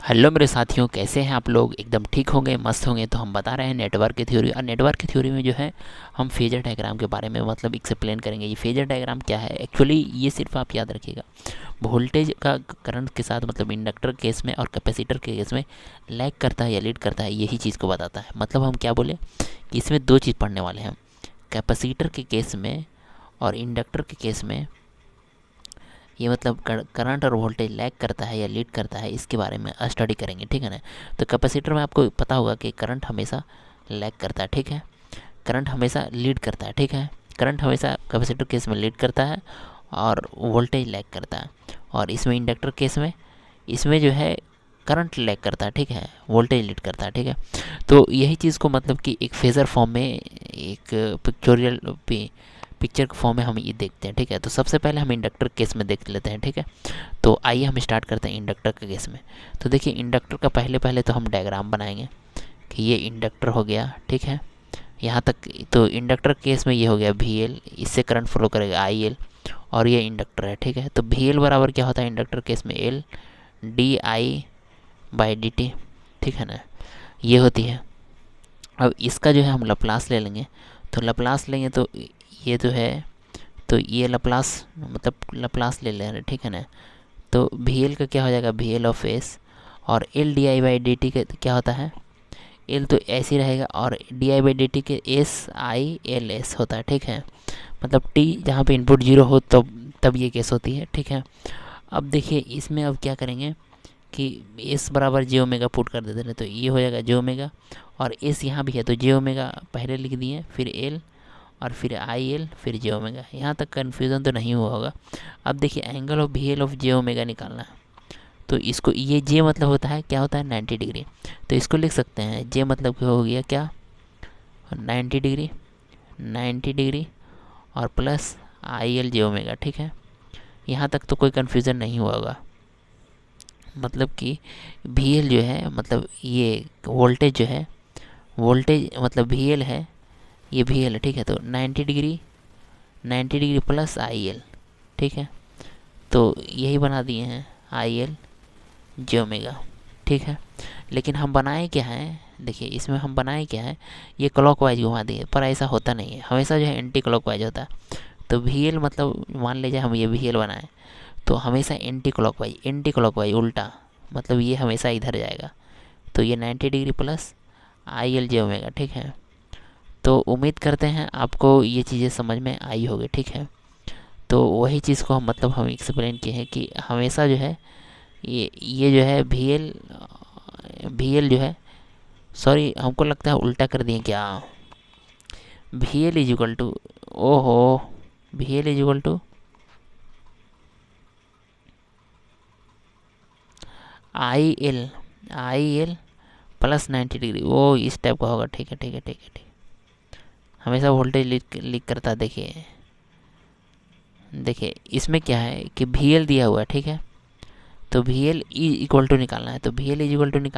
Hello मेरे साथियों, कैसे हैं आप लोग? एकदम ठीक होंगे, मस्त होंगे। तो हम बता रहे हैं नेटवर्क की थ्योरी। और नेटवर्क की थ्योरी में जो है हम फेजर डायग्राम के बारे में मतलब एक्सप्लेन करेंगे। ये फेजर डायग्राम क्या है एक्चुअली, ये सिर्फ आप याद रखिएगा, वोल्टेज का करंट के साथ मतलब इंडक्टर केस में और कैपेसिटर के केस में लैग करता है या लीड करता है, यही चीज़ को बताता है। मतलब हम क्या बोले कि इसमें दो चीज़ पढ़ने वाले हैं हम। कैपेसिटर के केस में और इंडक्टर के केस में ये मतलब करंट और वोल्टेज लैग करता है या लीड करता है, इसके बारे में स्टडी करेंगे, ठीक है ना। तो कैपेसिटर में आपको पता होगा कि करंट हमेशा लैग करता है, ठीक है। करंट हमेशा लीड करता है, ठीक है। करंट हमेशा कैपेसिटर केस में लीड करता है और वोल्टेज लैग करता है। और इसमें इंडक्टर केस में इसमें जो है करंट लैग करता है, ठीक है, वोल्टेज लीड करता है, ठीक है। तो यही चीज़ को मतलब कि एक फेज़र फॉर्म में, एक पिक्चोरियल पिक्चर के फॉर्म में हम ये देखते हैं, ठीक है। तो सबसे पहले हम इंडक्टर केस में देख लेते हैं, ठीक है। तो आइए हम स्टार्ट करते हैं इंडक्टर के केस में। तो देखिए इंडक्टर का पहले पहले तो हम डायग्राम बनाएंगे कि ये इंडक्टर हो गया, ठीक है, यहाँ तक। तो इंडक्टर केस में ये हो गया वी एल, इससे करंट फ्लो करेगा आई एल, और ये इंडक्टर है, ठीक है। तो वी एल बराबर क्या होता है इंडक्टर केस में? L D I by D T, ठीक है ना, ये होती है। अब इसका जो है हम लप्लास ले लेंगे। तो लप्लास लेंगे तो ये जो है, तो ये लप्लास मतलब लप्लास ले ले रहे हैं, ठीक है ना। तो वी एल का क्या हो जाएगा? वी एल ऑफ एस, और L D I by D T का क्या होता है? एल तो ऐसे ही रहेगा, और D I by D T के एस आई एल एस होता है, ठीक है। मतलब टी जहाँ पे इनपुट जीरो हो तब ये केस होती है, ठीक है। अब देखिए इसमें अब क्या करेंगे कि एस बराबर जे ओमेगा पुट कर देते हैं, तो ये हो जाएगा जे ओमेगा, और एस यहाँ भी है तो जे ओमेगा पहले लिख दिए, फिर एल, और फिर आई एल, फिर जे ओमेगा। यहाँ तक कन्फ्यूज़न तो नहीं हुआ होगा। अब देखिए angle of V L of J omega निकालना है। तो इसको ये जे मतलब होता है क्या होता है? 90 डिग्री। तो इसको लिख सकते हैं जे मतलब हो गया क्या? 90 डिग्री, 90 डिग्री और plus I L J omega, ठीक है। यहाँ तक तो कोई कन्फ्यूज़न नहीं हुआ होगा। मतलब कि वी एल जो है मतलब ये वोल्टेज जो है, वोल्टेज मतलब वी एल है, ये वी एल है, ठीक है। तो 90 degree, 90 degree plus I L, ठीक है। तो यही बना दिए हैं आई एल जे ओमेगा, ठीक है। लेकिन हम बनाए क्या है? देखिए इसमें हम बनाए क्या है, ये क्लॉकवाइज घुमा दिए, पर ऐसा होता नहीं है, हमेशा जो है एंटी क्लॉकवाइज होता है। तो वी एल मतलब मान लीजिए हम ये वी एल बनाए, तो हमेशा एंटी क्लॉकवाइज, एंटी क्लॉकवाइज उल्टा, मतलब ये हमेशा इधर जाएगा। तो ये 90 degree plus I L J omega, ठीक है। तो उम्मीद करते हैं आपको ये चीज़ें समझ में आई होगी, ठीक है। तो वही चीज़ को हम मतलब हम एक्सप्लेन किए हैं कि हमेशा जो है ये जो है वी एल जो है, सॉरी हमको लगता है उल्टा कर दिए क्या। V L is equal to, ओहो, V L is equal to I L, I L plus 90 degree, वो इस टाइप का होगा, ठीक है ठीक है ठीक है ठीक। हमेशा वोल्टेज लीक करता है। देखिए देखिए इसमें क्या है कि वी एल दिया हुआ है, ठीक है। तो V L is equal to निकालना है, तो V L is equal to निकाल